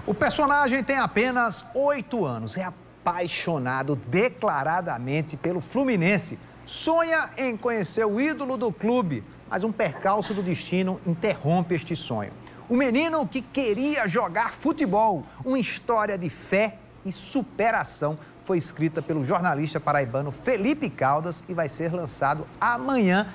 O personagem tem apenas 8 anos, é apaixonado declaradamente pelo Fluminense. Sonha em conhecer o ídolo do clube, mas um percalço do destino interrompe este sonho. O menino que queria jogar futebol, uma história de fé e superação, foi escrita pelo jornalista paraibano Felipe Caldas e vai ser lançado amanhã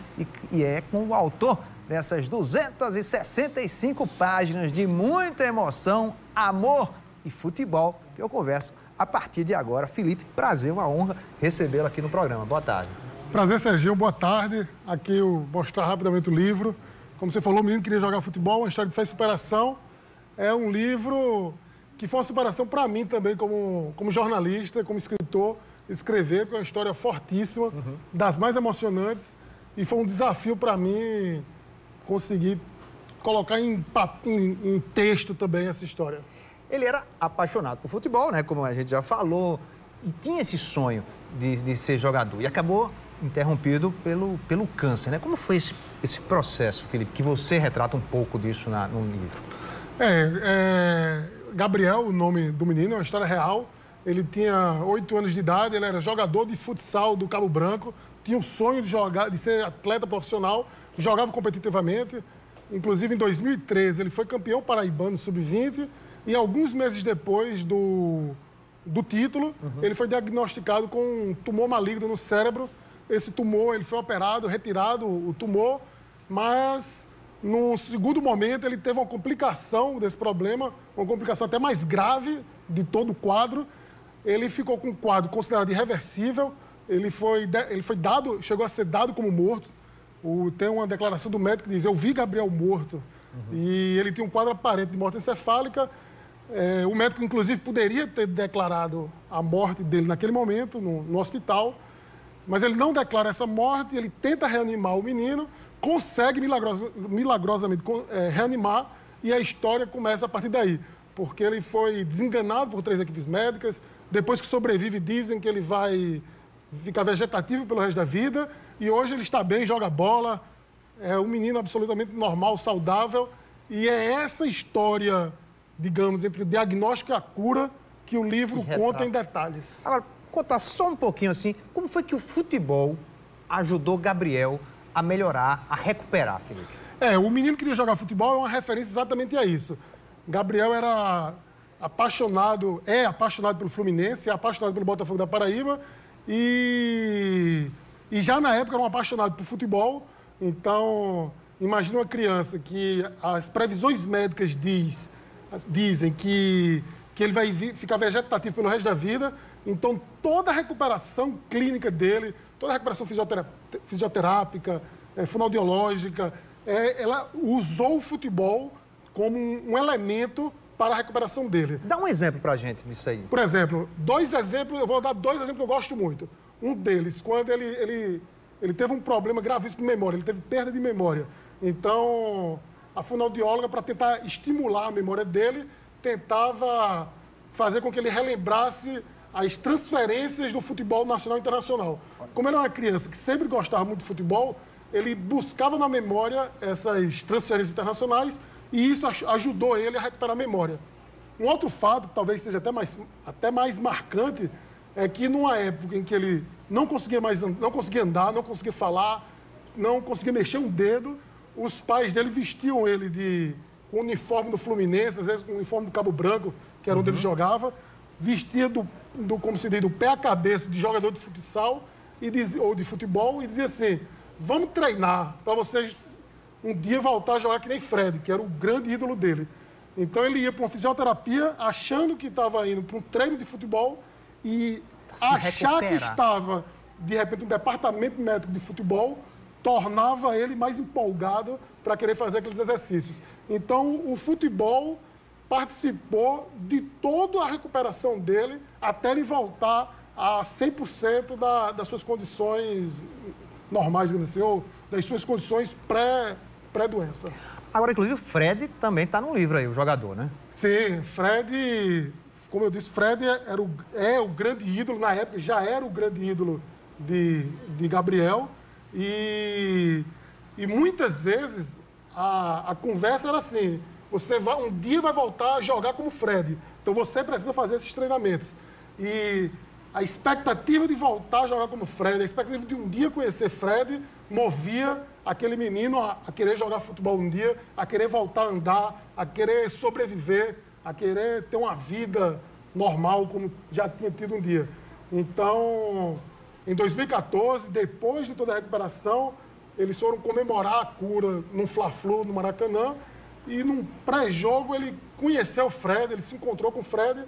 e é com o autor dessas 265 páginas de muita emoção, amor e futebol que eu converso a partir de agora. Felipe, prazer, uma honra recebê-lo aqui no programa. Boa tarde. Prazer, Serginho. Boa tarde. Aqui eu vou mostrar rapidamente o livro. Como você falou, o menino queria jogar futebol, uma história de fé e superação. É um livro que foi uma superação para mim também, como jornalista, como escritor, escrever, porque é uma história fortíssima, das mais emocionantes. E foi um desafio para mim conseguir colocar em texto também essa história. Ele era apaixonado por futebol, né? Como a gente já falou, e tinha esse sonho de ser jogador. E acabou interrompido pelo câncer, né? Como foi esse processo, Felipe, que você retrata um pouco disso no livro? Gabriel, o nome do menino, é uma história real. Ele tinha 8 anos de idade, ele era jogador de futsal do Cabo Branco, tinha o sonho de ser atleta profissional, jogava competitivamente. Inclusive, em 2013, ele foi campeão paraibano sub-20 e alguns meses depois do título, ele foi diagnosticado com um tumor maligno no cérebro. Esse tumor, ele foi operado, retirado o tumor, mas no segundo momento ele teve uma complicação desse problema, uma complicação até mais grave de todo o quadro. Ele ficou com um quadro considerado irreversível, chegou a ser dado como morto. Tem uma declaração do médico que diz: eu vi Gabriel morto. E ele tinha um quadro aparente de morte encefálica. O médico, inclusive, poderia ter declarado a morte dele naquele momento, no hospital, mas ele não declara essa morte, ele tenta reanimar o menino, consegue milagrosamente reanimar, e a história começa a partir daí, porque ele foi desenganado por 3 equipes médicas. Depois que sobrevive, dizem que ele vai ficar vegetativo pelo resto da vida, e hoje ele está bem, joga bola, é um menino absolutamente normal, saudável, e é essa história, digamos, entre o diagnóstico e a cura que o livro conta em detalhes. Agora, conta só um pouquinho assim, como foi que o futebol ajudou Gabriel a melhorar, a recuperar, Felipe? O menino que queria jogar futebol é uma referência exatamente a isso. Gabriel era apaixonado pelo Fluminense, é apaixonado pelo Botafogo da Paraíba e já na época era um apaixonado por futebol. Então, imagina uma criança que as previsões médicas dizem que ele vai ficar vegetativo pelo resto da vida. Então, toda a recuperação clínica dele, toda a recuperação fisioterápica, fonoaudiológica, ela usou o futebol como um elemento para a recuperação dele. Dá um exemplo para a gente disso aí. Por exemplo, eu vou dar 2 exemplos que eu gosto muito. Um deles, quando ele teve um problema gravíssimo de memória, ele teve perda de memória. Então, a fonoaudióloga, para tentar estimular a memória dele, tentava fazer com que ele relembrasse as transferências do futebol nacional e internacional. Como ele era uma criança que sempre gostava muito de futebol, ele buscava na memória essas transferências internacionais e isso ajudou ele a recuperar a memória. Um outro fato, que talvez seja até mais marcante, é que numa época em que ele não conseguia andar, não conseguia falar, não conseguia mexer um dedo, os pais dele vestiam ele com o uniforme do Fluminense, às vezes com o uniforme do Cabo Branco, que era onde ele jogava, vestia como se diz, do pé à cabeça de jogador de futsal ou de futebol, e dizia assim: vamos treinar para vocês um dia voltar a jogar que nem Fred, que era o grande ídolo dele. Então ele ia para uma fisioterapia achando que estava indo para um treino de futebol e achar que estava, de repente, um departamento médico de futebol tornava ele mais empolgado para querer fazer aqueles exercícios. Então, o futebol participou de toda a recuperação dele até ele voltar a 100% das suas condições normais, digamos assim, ou das suas condições pré-doença. Agora, inclusive, o Fred também está no livro aí, o jogador, né? Sim, Fred, como eu disse, Fred é o grande ídolo, na época já era o grande ídolo de Gabriel, e muitas vezes a conversa era assim: um dia vai voltar a jogar como Fred. Então você precisa fazer esses treinamentos. E a expectativa de voltar a jogar como Fred, a expectativa de um dia conhecer Fred, movia aquele menino a querer jogar futebol um dia, a querer voltar a andar, a querer sobreviver, a querer ter uma vida normal como já tinha tido um dia. Então, em 2014, depois de toda a recuperação, eles foram comemorar a cura num Fla-Flu no Maracanã e num pré-jogo ele conheceu o Fred, ele se encontrou com o Fred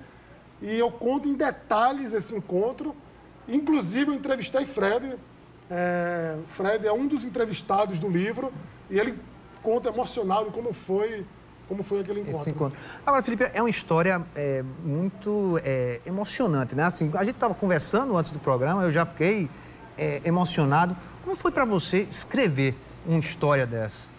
e eu conto em detalhes esse encontro. Inclusive, eu entrevistei Fred. Fred é um dos entrevistados do livro e ele conta emocionado como foi aquele encontro. Agora, Felipe, é uma história muito emocionante, né? Assim, a gente estava conversando antes do programa, eu já fiquei emocionado. Como foi para você escrever uma história dessa?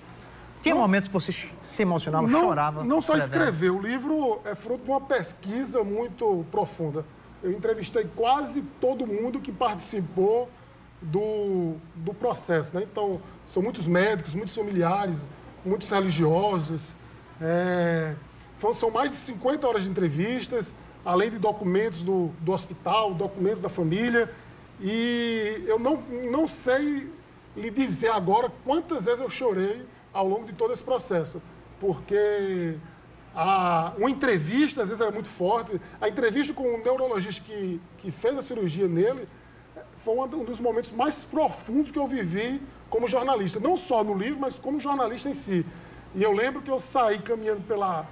Tinha momentos que você se emocionava, chorava? Não só escrever, o livro é fruto de uma pesquisa muito profunda. Eu entrevistei quase todo mundo que participou do processo, né? Então, são muitos médicos, muitos familiares, muitos religiosos. São mais de 50 horas de entrevistas, além de documentos do hospital, documentos da família. E eu não sei lhe dizer agora quantas vezes eu chorei ao longo de todo esse processo. Porque uma entrevista, às vezes, era muito forte. A entrevista com o neurologista que fez a cirurgia nele foi um dos momentos mais profundos que eu vivi como jornalista. Não só no livro, mas como jornalista em si. E eu lembro que eu saí caminhando pela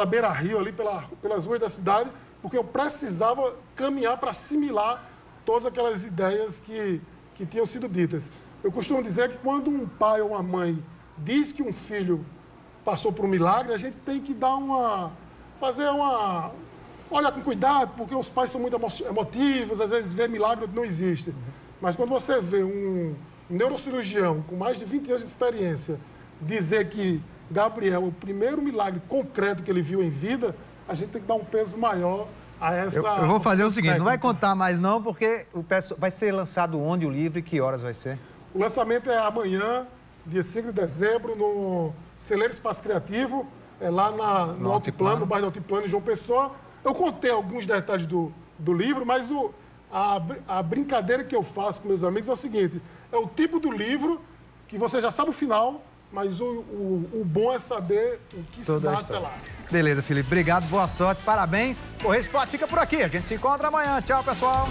Beira-Rio, ali pelas ruas da cidade, porque eu precisava caminhar para assimilar todas aquelas ideias que tinham sido ditas. Eu costumo dizer que quando um pai ou uma mãe diz que um filho passou por um milagre, a gente tem que olhar com cuidado, porque os pais são muito emotivos, às vezes ver milagre não existe. Mas quando você vê um neurocirurgião com mais de 20 anos de experiência dizer que Gabriel é o primeiro milagre concreto que ele viu em vida, a gente tem que dar um peso maior a essa... Eu vou fazer o seguinte, não vai contar mais não, porque vai ser lançado onde o livro e que horas vai ser? O lançamento é amanhã, dia 5 de dezembro, no Celeiro Espaço Criativo, lá no Altiplano, no bairro do Altiplano, em João Pessoa. Eu contei alguns detalhes do livro, mas a brincadeira que eu faço com meus amigos é o seguinte, é o tipo do livro que você já sabe o final, mas o bom é saber o que se dá até lá. Beleza, Felipe. Obrigado, boa sorte, parabéns. O Correio Esporte fica por aqui. A gente se encontra amanhã. Tchau, pessoal.